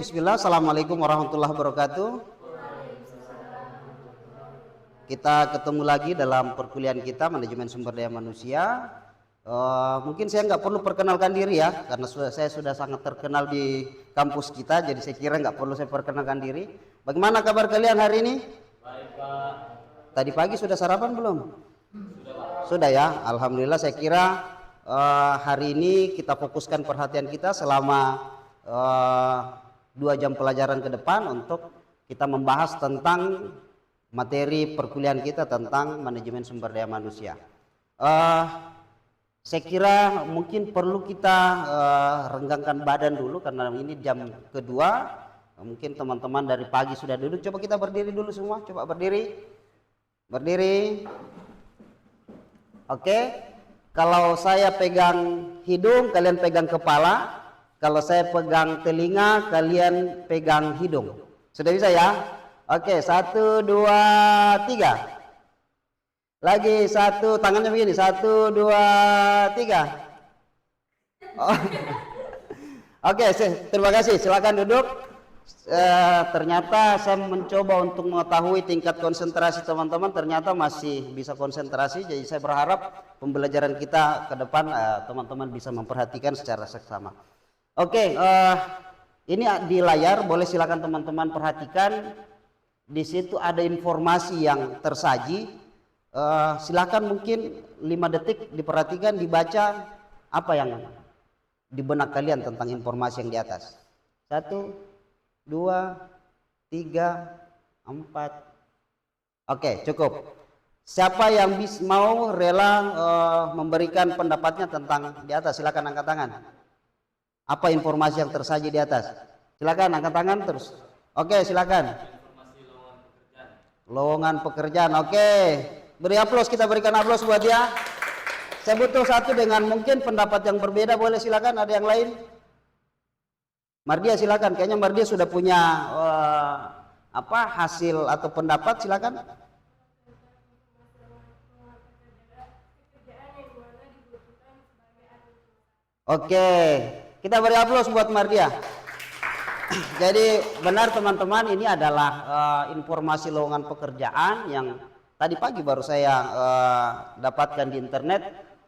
bismillah. Assalamualaikum warahmatullahi wabarakatuh. Kita ketemu lagi dalam perkuliahan kita manajemen sumber daya manusia. Mungkin saya nggak perlu perkenalkan diri ya, karena saya sudah sangat terkenal di kampus kita, jadi saya kira nggak perlu saya perkenalkan diri. Bagaimana kabar kalian hari ini? Baik, Pak. Tadi pagi sudah sarapan belum? Sudah, Pak. Sudah ya, alhamdulillah. Saya kira hari ini kita fokuskan perhatian kita selama 2 jam pelajaran ke depan untuk kita membahas tentang materi perkuliahan kita tentang manajemen sumber daya manusia. Saya kira mungkin perlu kita renggangkan badan dulu karena ini jam kedua. Mungkin teman-teman dari pagi sudah duduk. Coba kita berdiri dulu semua. Coba berdiri. Berdiri. Oke. Kalau saya pegang hidung, kalian pegang kepala. Kalau saya pegang telinga, kalian pegang hidung. Sudah bisa ya? Oke, 1, 2, 3. Lagi 1, tangannya begini. 1, 2, 3. Oh. Oke, terima kasih. Silakan duduk. Ternyata saya mencoba untuk mengetahui tingkat konsentrasi teman-teman, ternyata masih bisa konsentrasi. Jadi saya berharap pembelajaran kita ke depan teman-teman bisa memperhatikan secara seksama. Oke, ini di layar, boleh silakan teman-teman perhatikan. Di situ ada informasi yang tersaji. Silakan mungkin 5 detik diperhatikan, dibaca apa yang di benak kalian tentang informasi yang di atas. 1, 2, 3, 4. Oke, cukup. Siapa yang mau rela memberikan pendapatnya tentang di atas? Silakan angkat tangan. Apa informasi yang tersaji di atas? Silakan angkat tangan terus. Oke, silakan. Lowongan pekerjaan. Oke, beri aplaus, kita berikan aplaus buat dia. Saya butuh satu dengan mungkin pendapat yang berbeda, boleh silakan. Ada yang lain? Mardia silakan. Kayaknya Mardia sudah punya hasil atau pendapat, silakan. Oke, kita beri aplaus buat Mardia. Jadi benar teman-teman, ini adalah informasi lowongan pekerjaan yang tadi pagi baru saya dapatkan di internet.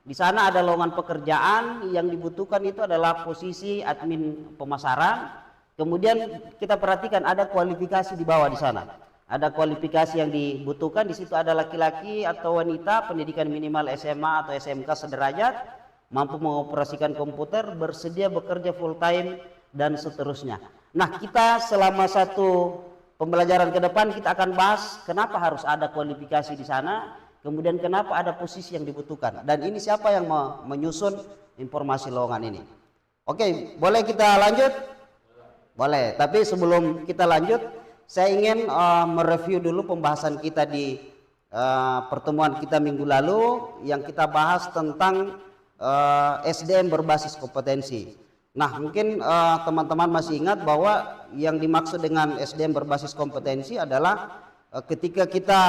Di sana ada lowongan pekerjaan yang dibutuhkan itu adalah posisi admin pemasaran. Kemudian kita perhatikan ada kualifikasi di bawah di sana. Ada kualifikasi yang dibutuhkan, di situ ada laki-laki atau wanita, pendidikan minimal SMA atau SMK sederajat, mampu mengoperasikan komputer, bersedia bekerja full time dan seterusnya. Nah, kita selama 1 pembelajaran ke depan kita akan bahas kenapa harus ada kualifikasi di sana, kemudian kenapa ada posisi yang dibutuhkan, dan ini siapa yang menyusun informasi lowongan ini. Oke, boleh kita lanjut? Boleh, tapi sebelum kita lanjut, saya ingin mereview dulu pembahasan kita di pertemuan kita minggu lalu yang kita bahas tentang SDM berbasis kompetensi. Nah, mungkin teman-teman masih ingat bahwa yang dimaksud dengan SDM berbasis kompetensi adalah ketika kita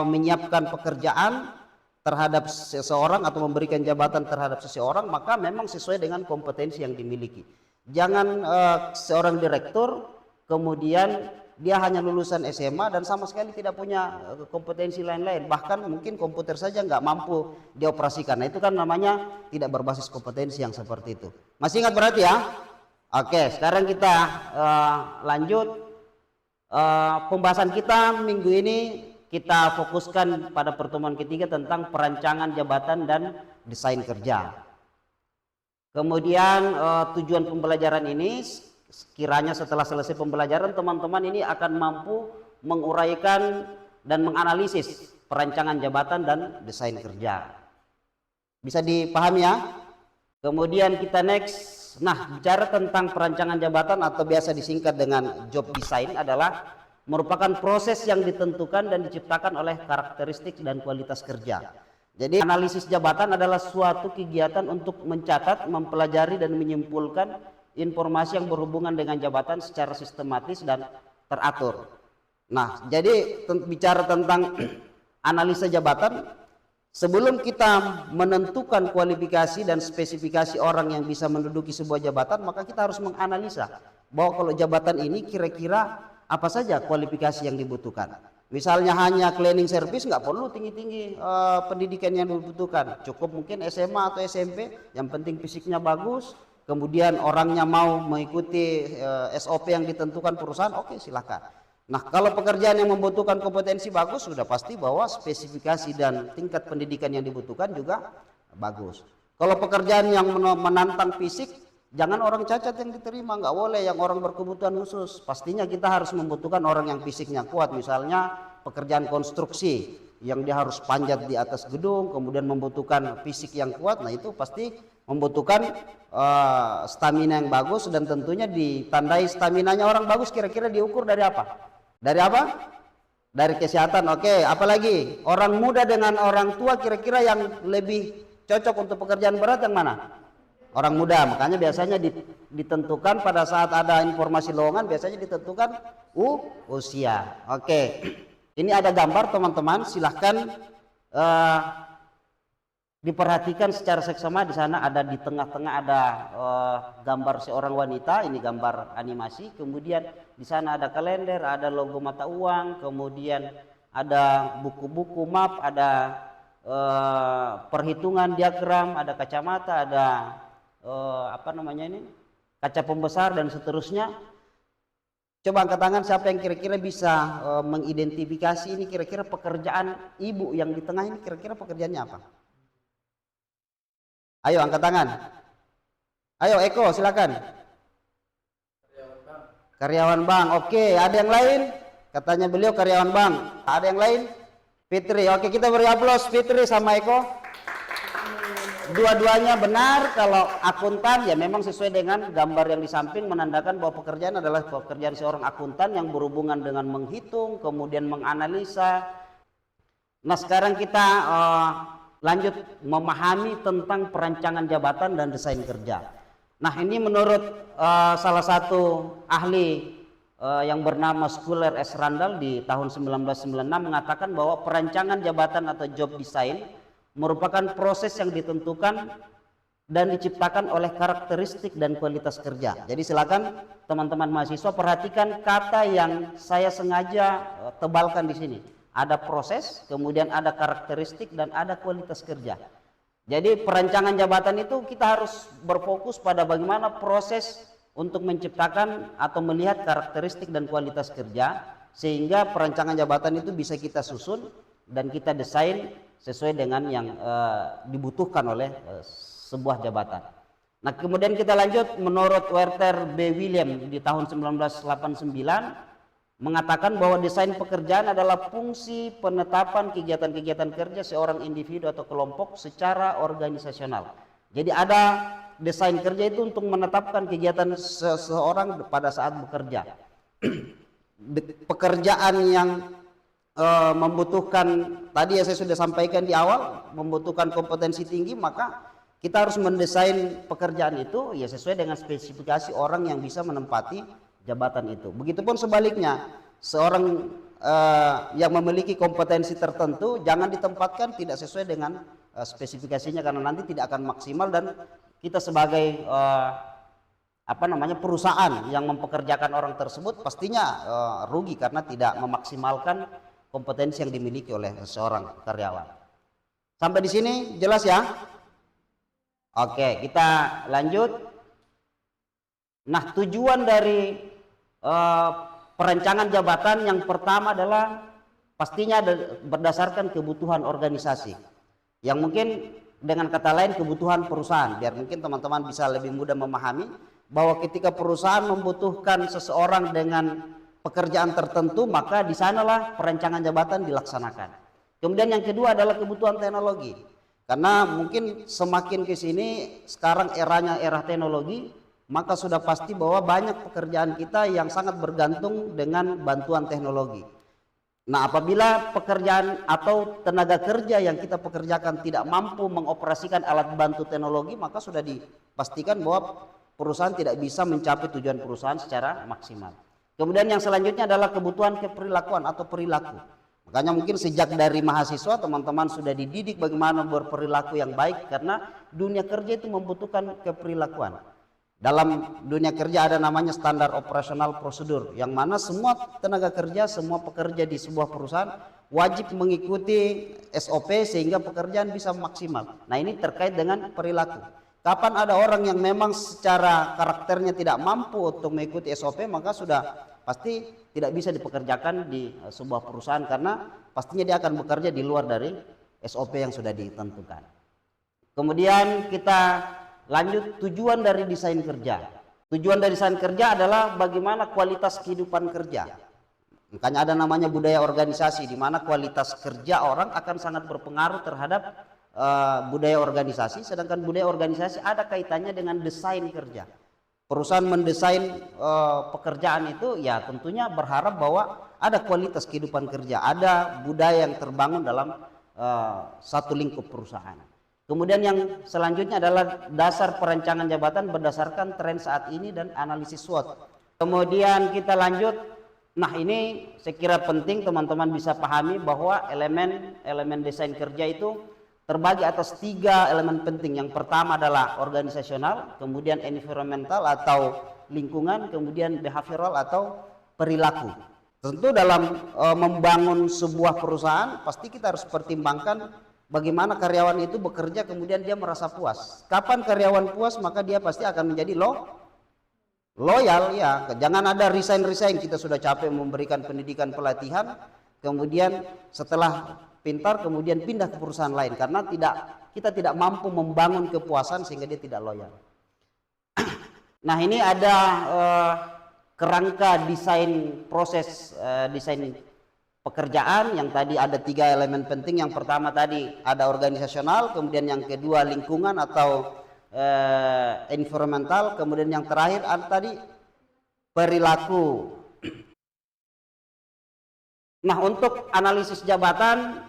menyiapkan pekerjaan terhadap seseorang atau memberikan jabatan terhadap seseorang, maka memang sesuai dengan kompetensi yang dimiliki. Jangan seorang direktur kemudian dia hanya lulusan SMA dan sama sekali tidak punya kompetensi lain-lain, bahkan mungkin komputer saja nggak mampu dioperasikan. Nah, itu kan namanya tidak berbasis kompetensi yang seperti itu. Masih ingat berarti ya? Oke, sekarang kita lanjut. Pembahasan kita minggu ini kita fokuskan pada pertemuan ketiga tentang perancangan jabatan dan desain kerja. Kemudian tujuan pembelajaran ini, kiranya setelah selesai pembelajaran teman-teman ini akan mampu menguraikan dan menganalisis perancangan jabatan dan desain kerja. Bisa dipahami ya? Kemudian kita next. Nah, bicara tentang perancangan jabatan atau biasa disingkat dengan job design adalah merupakan proses yang ditentukan dan diciptakan oleh karakteristik dan kualitas kerja. Jadi analisis jabatan adalah suatu kegiatan untuk mencatat, mempelajari dan menyimpulkan informasi yang berhubungan dengan jabatan secara sistematis dan teratur. Nah, jadi bicara tentang analisa jabatan, sebelum kita menentukan kualifikasi dan spesifikasi orang yang bisa menduduki sebuah jabatan, maka kita harus menganalisa bahwa kalau jabatan ini kira-kira apa saja kualifikasi yang dibutuhkan. Misalnya hanya cleaning service, nggak perlu tinggi-tinggi pendidikan yang dibutuhkan, cukup mungkin SMA atau SMP, yang penting fisiknya bagus, kemudian orangnya mau mengikuti SOP yang ditentukan perusahaan, oke silakan. Nah kalau pekerjaan yang membutuhkan kompetensi bagus, sudah pasti bahwa spesifikasi dan tingkat pendidikan yang dibutuhkan juga bagus. Kalau pekerjaan yang menantang fisik, jangan orang cacat yang diterima, nggak boleh yang orang berkebutuhan khusus. Pastinya kita harus membutuhkan orang yang fisiknya kuat, misalnya pekerjaan konstruksi yang dia harus panjat di atas gedung, kemudian membutuhkan fisik yang kuat. Nah itu pasti membutuhkan stamina yang bagus, dan tentunya ditandai staminanya orang bagus kira-kira diukur dari apa? Dari apa? Dari kesehatan. Oke, apalagi orang muda dengan orang tua kira-kira yang lebih cocok untuk pekerjaan berat yang mana? Orang muda. Makanya biasanya ditentukan pada saat ada informasi lowongan, biasanya ditentukan usia. Oke. Ini ada gambar teman-teman, silahkan diperhatikan secara seksama. Di sana ada, di tengah-tengah ada gambar seorang wanita, ini gambar animasi. Kemudian di sana ada kalender, ada logo mata uang, kemudian ada buku-buku map, ada perhitungan diagram, ada kacamata, ada apa namanya ini, kaca pembesar dan seterusnya. Coba angkat tangan siapa yang kira-kira bisa mengidentifikasi ini kira-kira pekerjaan ibu yang di tengah ini kira-kira pekerjaannya apa? Ayo angkat tangan. Ayo Eko silakan. Karyawan bank. Oke, ada yang lain? Katanya beliau karyawan bank. Ada yang lain? Fitri. Oke, kita beri aplaus Fitri sama Eko. Dua-duanya benar. Kalau akuntan ya memang sesuai dengan gambar yang di samping, menandakan bahwa pekerjaan adalah pekerjaan seorang akuntan yang berhubungan dengan menghitung, kemudian menganalisa. Nah sekarang kita lanjut memahami tentang perancangan jabatan dan desain kerja. Nah ini menurut salah satu ahli yang bernama Schuller S. Randall di tahun 1996 mengatakan bahwa perancangan jabatan atau job design merupakan proses yang ditentukan dan diciptakan oleh karakteristik dan kualitas kerja. Jadi silakan teman-teman mahasiswa perhatikan kata yang saya sengaja tebalkan di sini. Ada proses, kemudian ada karakteristik, dan ada kualitas kerja. Jadi perancangan jabatan itu kita harus berfokus pada bagaimana proses untuk menciptakan atau melihat karakteristik dan kualitas kerja, sehingga perancangan jabatan itu bisa kita susun dan kita desain sesuai dengan yang dibutuhkan oleh sebuah jabatan. Nah kemudian kita lanjut, menurut Werther B. William di tahun 1989 mengatakan bahwa desain pekerjaan adalah fungsi penetapan kegiatan-kegiatan kerja seorang individu atau kelompok secara organisasional. Jadi ada desain kerja itu untuk menetapkan kegiatan seseorang pada saat bekerja. Pekerjaan yang membutuhkan, tadi ya saya sudah sampaikan di awal, membutuhkan kompetensi tinggi, maka kita harus mendesain pekerjaan itu ya sesuai dengan spesifikasi orang yang bisa menempati jabatan itu. Begitupun sebaliknya, seorang yang memiliki kompetensi tertentu jangan ditempatkan tidak sesuai dengan spesifikasinya, karena nanti tidak akan maksimal dan kita sebagai perusahaan yang mempekerjakan orang tersebut pastinya rugi karena tidak memaksimalkan kompetensi yang dimiliki oleh seorang karyawan. Sampai di sini jelas ya? Oke, kita lanjut. Nah, tujuan dari perancangan jabatan yang pertama adalah pastinya berdasarkan kebutuhan organisasi, yang mungkin dengan kata lain kebutuhan perusahaan, biar mungkin teman-teman bisa lebih mudah memahami bahwa ketika perusahaan membutuhkan seseorang dengan pekerjaan tertentu, maka di sanalah perancangan jabatan dilaksanakan. Kemudian yang kedua adalah kebutuhan teknologi, karena mungkin semakin ke sini sekarang eranya era teknologi, maka sudah pasti bahwa banyak pekerjaan kita yang sangat bergantung dengan bantuan teknologi. Nah, apabila pekerjaan atau tenaga kerja yang kita pekerjakan tidak mampu mengoperasikan alat bantu teknologi, maka sudah dipastikan bahwa perusahaan tidak bisa mencapai tujuan perusahaan secara maksimal. Kemudian yang selanjutnya adalah kebutuhan keperilakuan atau perilaku. Makanya mungkin sejak dari mahasiswa teman-teman sudah dididik bagaimana berperilaku yang baik, karena dunia kerja itu membutuhkan keperilakuan. Dalam dunia kerja ada namanya standar operasional prosedur, yang mana semua tenaga kerja, semua pekerja di sebuah perusahaan wajib mengikuti SOP sehingga pekerjaan bisa maksimal. Nah, ini terkait dengan perilaku. Kapan ada orang yang memang secara karakternya tidak mampu untuk mengikuti SOP, maka sudah pasti tidak bisa dipekerjakan di sebuah perusahaan, karena pastinya dia akan bekerja di luar dari SOP yang sudah ditentukan. Kemudian kita lanjut, tujuan dari desain kerja. Tujuan dari desain kerja adalah bagaimana kualitas kehidupan kerja. Makanya ada namanya budaya organisasi, di mana kualitas kerja orang akan sangat berpengaruh terhadap budaya organisasi, sedangkan budaya organisasi ada kaitannya dengan desain kerja. Perusahaan mendesain pekerjaan itu ya tentunya berharap bahwa ada kualitas kehidupan kerja, ada budaya yang terbangun dalam satu lingkup perusahaan. Kemudian yang selanjutnya adalah dasar perancangan jabatan berdasarkan tren saat ini dan analisis SWOT. Kemudian kita lanjut, nah ini saya kira penting teman-teman bisa pahami bahwa elemen desain kerja itu terbagi atas 3 elemen penting. Yang pertama adalah organisasional, kemudian environmental atau lingkungan, kemudian behavioral atau perilaku. Tentu dalam membangun sebuah perusahaan pasti kita harus pertimbangkan bagaimana karyawan itu bekerja kemudian dia merasa puas. Kapan karyawan puas maka dia pasti akan menjadi loyal ya. Jangan ada resign, kita sudah capek memberikan pendidikan pelatihan, kemudian setelah pintar kemudian pindah ke perusahaan lain karena kita tidak mampu membangun kepuasan sehingga dia tidak loyal. Nah, ini ada kerangka desain proses desain pekerjaan yang tadi ada 3 elemen penting. Yang pertama tadi ada organisasional, kemudian yang kedua lingkungan atau environmental, kemudian yang terakhir ada tadi perilaku. Nah, untuk analisis jabatan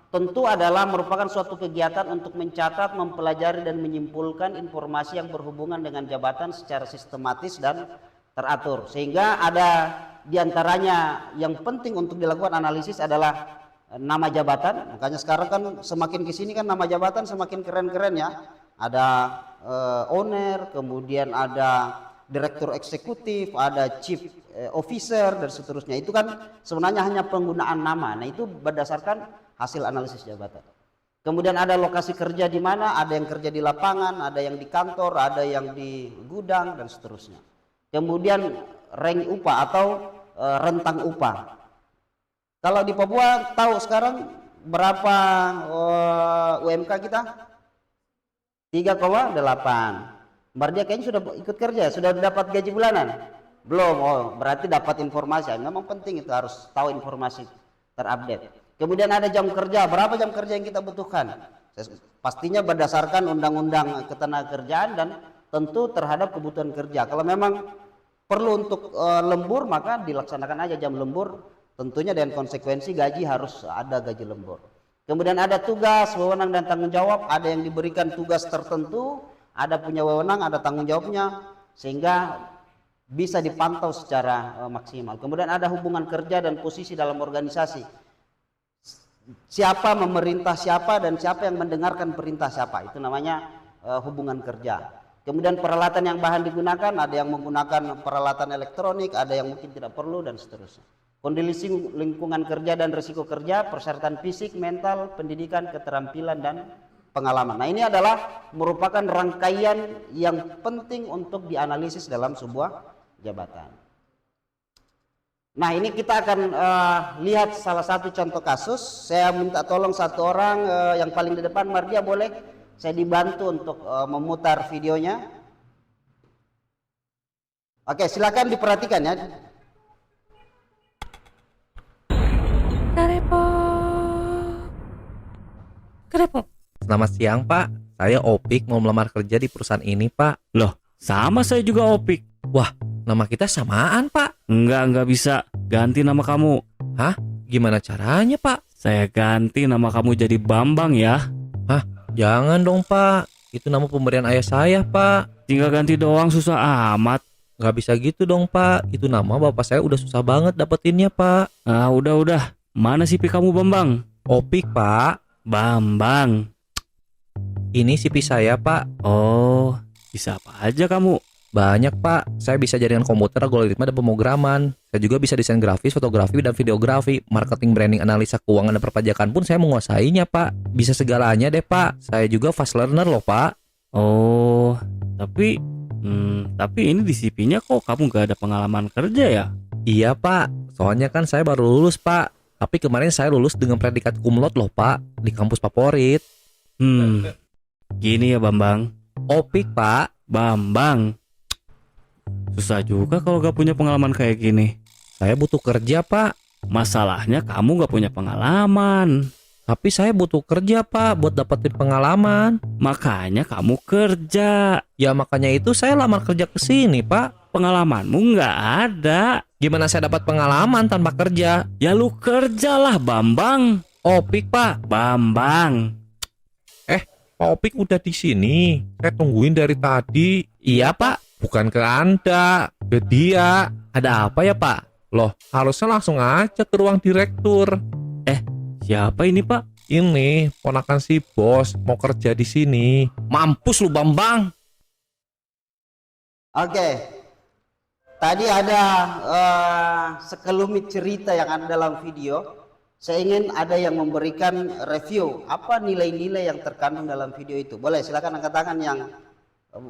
tentu adalah merupakan suatu kegiatan untuk mencatat, mempelajari dan menyimpulkan informasi yang berhubungan dengan jabatan secara sistematis dan teratur, sehingga ada diantaranya yang penting untuk dilakukan analisis adalah nama jabatan. Makanya sekarang kan semakin kesini kan nama jabatan semakin keren-keren ya. Ada owner, kemudian ada direktur eksekutif, ada chief officer dan seterusnya. Itu kan sebenarnya hanya penggunaan nama. Nah, itu berdasarkan hasil analisis jabatan. Kemudian ada lokasi kerja di mana, ada yang kerja di lapangan, ada yang di kantor, ada yang di gudang dan seterusnya. Kemudian rank upah atau rentang upah. Kalau di Papua tahu sekarang berapa UMK kita? 3,8. Berarti kayaknya sudah ikut kerja, sudah dapat gaji bulanan? Belum. Oh, berarti dapat informasi. Memang penting itu, harus tahu informasi terupdate. Kemudian ada jam kerja, berapa jam kerja yang kita butuhkan? Pastinya berdasarkan undang-undang ketenagakerjaan dan tentu terhadap kebutuhan kerja. Kalau memang perlu untuk lembur maka dilaksanakan aja jam lembur, tentunya dengan konsekuensi gaji harus ada gaji lembur. Kemudian ada tugas, wewenang dan tanggung jawab, ada yang diberikan tugas tertentu, ada punya wewenang, ada tanggung jawabnya, sehingga bisa dipantau secara maksimal. Kemudian ada hubungan kerja dan posisi dalam organisasi. Siapa memerintah siapa dan siapa yang mendengarkan perintah siapa, itu namanya hubungan kerja. Kemudian peralatan yang bahan digunakan, ada yang menggunakan peralatan elektronik, ada yang mungkin tidak perlu dan seterusnya. Kondisi lingkungan kerja dan risiko kerja, persyaratan fisik, mental, pendidikan, keterampilan dan pengalaman. Nah, ini adalah merupakan rangkaian yang penting untuk dianalisis dalam sebuah jabatan. Nah, ini kita akan lihat salah satu contoh kasus. Saya minta tolong satu orang yang paling di depan, Mardia, boleh saya dibantu untuk memutar videonya. Oke, silakan diperhatikan ya. Kerepo. Selamat siang, Pak. Saya Opik, mau melamar kerja di perusahaan ini, Pak. Loh, sama saya juga Opik. Wah, nama kita samaan, Pak. Enggak bisa. Ganti nama kamu. Hah? Gimana caranya, Pak? Saya ganti nama kamu jadi Bambang ya. Hah? Jangan dong, Pak. Itu nama pemberian ayah saya, Pak. Tinggal ganti doang susah amat. Nggak bisa gitu dong, Pak. Itu nama bapak saya udah susah banget dapetinnya, Pak. Ah, udah. Mana CV kamu, Bambang? Opik, Pak. Bambang. Ini CV saya, Pak. Oh, Bisa apa aja kamu? Banyak Pak, saya bisa jaringan komputer, algoritma, dan pemrograman. Saya juga bisa desain grafis, fotografi, dan videografi. Marketing, branding, analisa keuangan, dan perpajakan pun saya menguasainya Pak. Bisa segalanya deh Pak. Saya juga fast learner loh Pak. Oh, tapi ini di CV-nya kok kamu gak ada pengalaman kerja ya? Iya Pak, soalnya kan saya baru lulus Pak. Tapi kemarin saya lulus dengan predikat cum laude loh Pak, di kampus favorit. Gini ya Bambang. Opik Pak. Bambang, susah juga kalau gak punya pengalaman kayak gini. Saya butuh kerja Pak. Masalahnya kamu gak punya pengalaman. Tapi saya butuh kerja Pak buat dapetin pengalaman. Makanya kamu kerja. Ya makanya itu saya lamar kerja ke sini Pak. Pengalamanmu nggak ada. Gimana saya dapat pengalaman tanpa kerja? Ya lu kerjalah Bambang. Opik Pak. Bambang. Pak Opik udah di sini. Saya tungguin dari tadi. Iya Pak. Bukan ke Anda, ke dia. Ada apa ya Pak? Loh, harusnya langsung aja ke ruang direktur. Siapa ini Pak? Ini ponakan si bos mau kerja di sini. Mampus lu Bambang. Oke. Tadi ada sekelumit cerita yang ada dalam video. Saya ingin ada yang memberikan review apa nilai-nilai yang terkandung dalam video itu. Boleh, silakan angkat tangan yang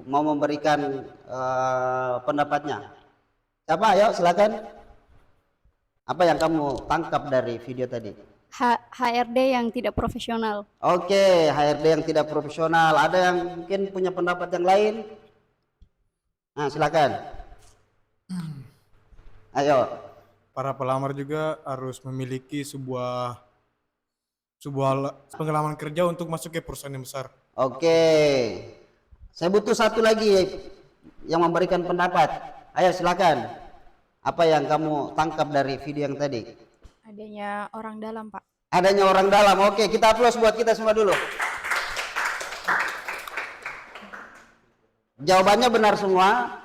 mau memberikan pendapatnya. Siapa? Ayo silakan. Apa yang kamu tangkap dari video tadi? HRD yang tidak profesional. Oke, HRD yang tidak profesional. Ada yang mungkin punya pendapat yang lain? Nah, silakan. Ayo. Para pelamar juga harus memiliki sebuah pengalaman kerja untuk masuk ke perusahaan yang besar. Oke. Saya butuh satu lagi yang memberikan pendapat. Ayo silakan. Apa yang kamu tangkap dari video yang tadi? Adanya orang dalam, Pak. Adanya orang dalam. Oke, kita aplaus buat kita semua dulu. Jawabannya benar semua.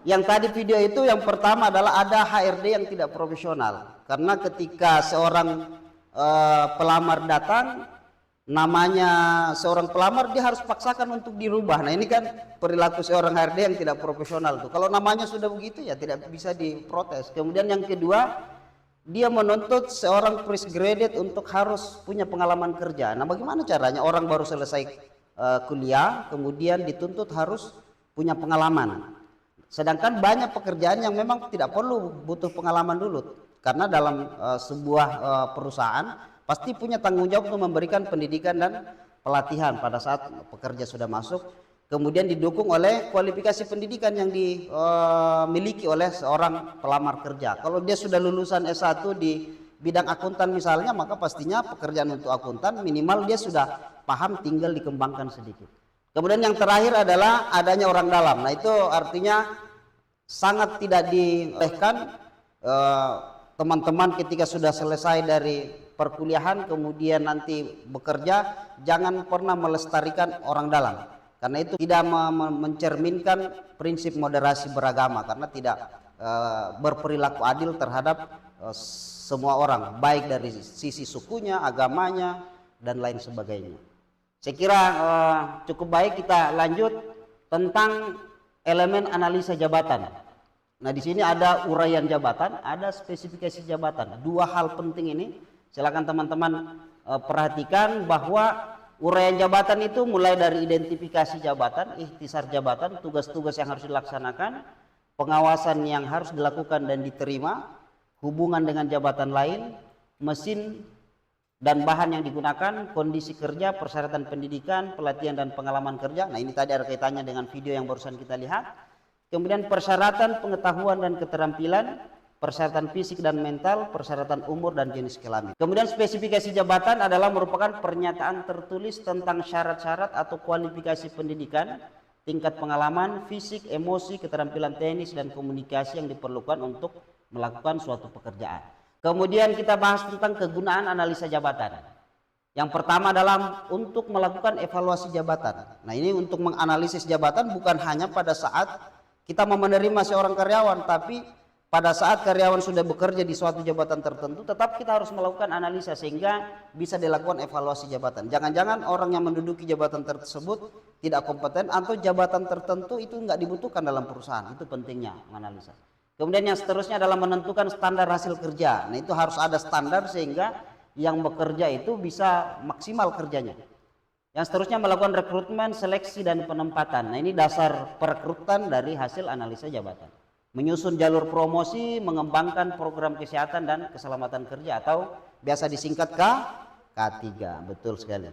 Yang tadi video itu yang pertama adalah ada HRD yang tidak profesional. Karena ketika seorang pelamar datang, namanya seorang pelamar dia harus paksakan untuk dirubah. Nah ini kan perilaku seorang HRD yang tidak profesional tuh. Kalau namanya sudah begitu ya tidak bisa diprotes. Kemudian yang kedua, dia menuntut seorang fresh graduate untuk harus punya pengalaman kerja. Nah bagaimana caranya orang baru selesai kuliah kemudian dituntut harus punya pengalaman. Sedangkan banyak pekerjaan yang memang tidak perlu butuh pengalaman dulu. Karena dalam sebuah perusahaan pasti punya tanggung jawab untuk memberikan pendidikan dan pelatihan pada saat pekerja sudah masuk. Kemudian didukung oleh kualifikasi pendidikan yang dimiliki oleh seorang pelamar kerja. Kalau dia sudah lulusan S1 di bidang akuntan misalnya, maka pastinya pekerjaan untuk akuntan minimal dia sudah paham, tinggal dikembangkan sedikit. Kemudian yang terakhir adalah adanya orang dalam. Nah itu artinya sangat tidak dibolehkan teman-teman ketika sudah selesai dari perkuliahan kemudian nanti bekerja, jangan pernah melestarikan orang dalam. Karena itu tidak mencerminkan prinsip moderasi beragama, karena tidak berperilaku adil terhadap semua orang, baik dari sisi sukunya, agamanya, dan lain sebagainya. Saya kira cukup baik, kita lanjut tentang elemen analisa jabatan. Nah di sini ada uraian jabatan, ada spesifikasi jabatan. Dua hal penting ini, silakan teman-teman perhatikan bahwa uraian jabatan itu mulai dari identifikasi jabatan, ikhtisar jabatan, tugas-tugas yang harus dilaksanakan, pengawasan yang harus dilakukan dan diterima, hubungan dengan jabatan lain, mesin dan bahan yang digunakan, kondisi kerja, persyaratan pendidikan, pelatihan dan pengalaman kerja. Nah ini tadi ada kaitannya dengan video yang barusan kita lihat. Kemudian persyaratan pengetahuan dan keterampilan, persyaratan fisik dan mental, persyaratan umur dan jenis kelamin. Kemudian spesifikasi jabatan adalah merupakan pernyataan tertulis tentang syarat-syarat atau kualifikasi pendidikan, tingkat pengalaman, fisik, emosi, keterampilan teknis dan komunikasi yang diperlukan untuk melakukan suatu pekerjaan. Kemudian kita bahas tentang kegunaan analisa jabatan. Yang pertama adalah untuk melakukan evaluasi jabatan. Nah ini untuk menganalisis jabatan bukan hanya pada saat kita mau menerima seorang karyawan, tapi pada saat karyawan sudah bekerja di suatu jabatan tertentu, tetap kita harus melakukan analisa sehingga bisa dilakukan evaluasi jabatan. Jangan-jangan orang yang menduduki jabatan tersebut tidak kompeten atau jabatan tertentu itu nggak dibutuhkan dalam perusahaan. Itu pentingnya menganalisa. Kemudian yang seterusnya adalah menentukan standar hasil kerja. Nah, itu harus ada standar sehingga yang bekerja itu bisa maksimal kerjanya. Yang seterusnya melakukan rekrutmen, seleksi, dan penempatan. Nah, ini dasar perekrutan dari hasil analisa jabatan. Menyusun jalur promosi, mengembangkan program kesehatan dan keselamatan kerja atau biasa disingkat K3. Betul sekali.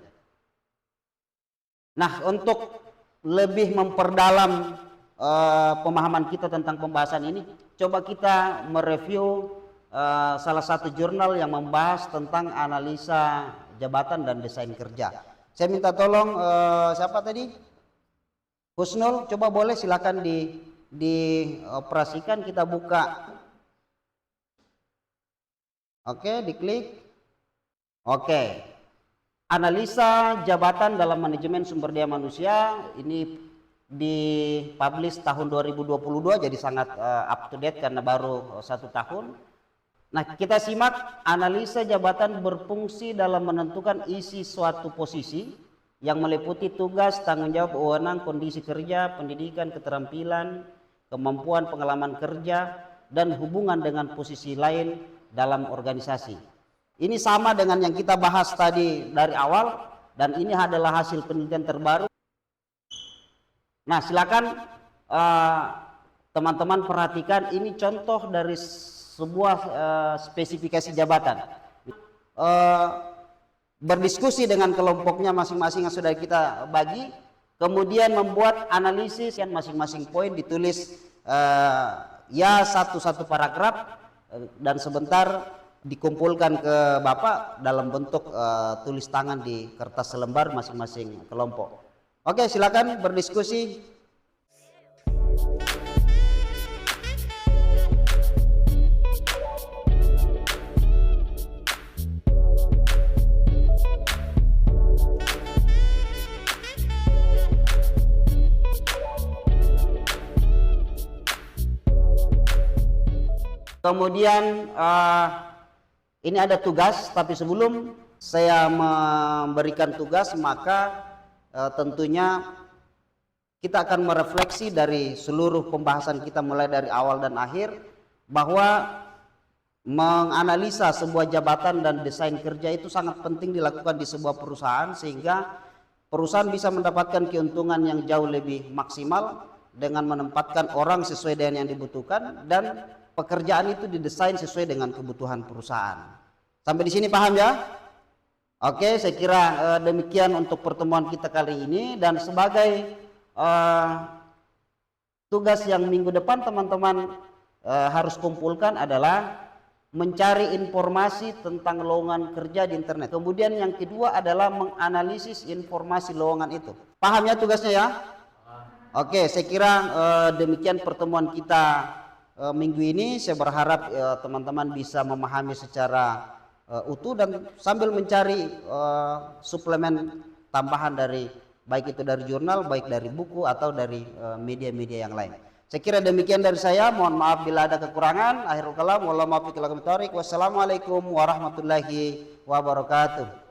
Nah, untuk lebih memperdalam pemahaman kita tentang pembahasan ini, coba kita mereview salah satu jurnal yang membahas tentang analisa jabatan dan desain kerja. Saya minta tolong siapa tadi? Husnul, coba boleh silakan dioperasikan, kita buka. Oke, diklik. Oke. Analisa jabatan dalam manajemen sumber daya manusia ini dipublish tahun 2022, jadi sangat up to date karena baru 1 tahun. Nah, kita simak analisa jabatan berfungsi dalam menentukan isi suatu posisi yang meliputi tugas, tanggung jawab, wewenang, kondisi kerja, pendidikan, keterampilan, kemampuan, pengalaman kerja, dan hubungan dengan posisi lain dalam organisasi. Ini sama dengan yang kita bahas tadi dari awal, dan ini adalah hasil penelitian terbaru. Nah, silakan teman-teman perhatikan, ini contoh dari sebuah spesifikasi jabatan. Berdiskusi dengan kelompoknya masing-masing yang sudah kita bagi, kemudian membuat analisis yang masing-masing poin ditulis ya satu-satu paragraf dan sebentar dikumpulkan ke Bapak dalam bentuk tulis tangan di kertas selembar masing-masing kelompok. Oke, silakan berdiskusi. Kemudian ini ada tugas, tapi sebelum saya memberikan tugas maka tentunya kita akan merefleksi dari seluruh pembahasan kita mulai dari awal dan akhir, bahwa menganalisa sebuah jabatan dan desain kerja itu sangat penting dilakukan di sebuah perusahaan sehingga perusahaan bisa mendapatkan keuntungan yang jauh lebih maksimal dengan menempatkan orang sesuai dengan yang dibutuhkan dan pekerjaan itu didesain sesuai dengan kebutuhan perusahaan. Sampai di sini paham ya? Oke, saya kira demikian untuk pertemuan kita kali ini, dan sebagai tugas yang minggu depan teman-teman harus kumpulkan adalah mencari informasi tentang lowongan kerja di internet. Kemudian yang kedua adalah menganalisis informasi lowongan itu. Paham ya tugasnya ya? Oke, saya kira demikian pertemuan kita minggu ini. Saya berharap teman-teman bisa memahami secara utuh dan sambil mencari suplemen tambahan dari baik itu dari jurnal, baik dari buku atau dari media-media yang lain. Saya kira demikian dari saya. Mohon maaf bila ada kekurangan. Akhirul kalam, wassalamualaikum warahmatullahi wabarakatuh.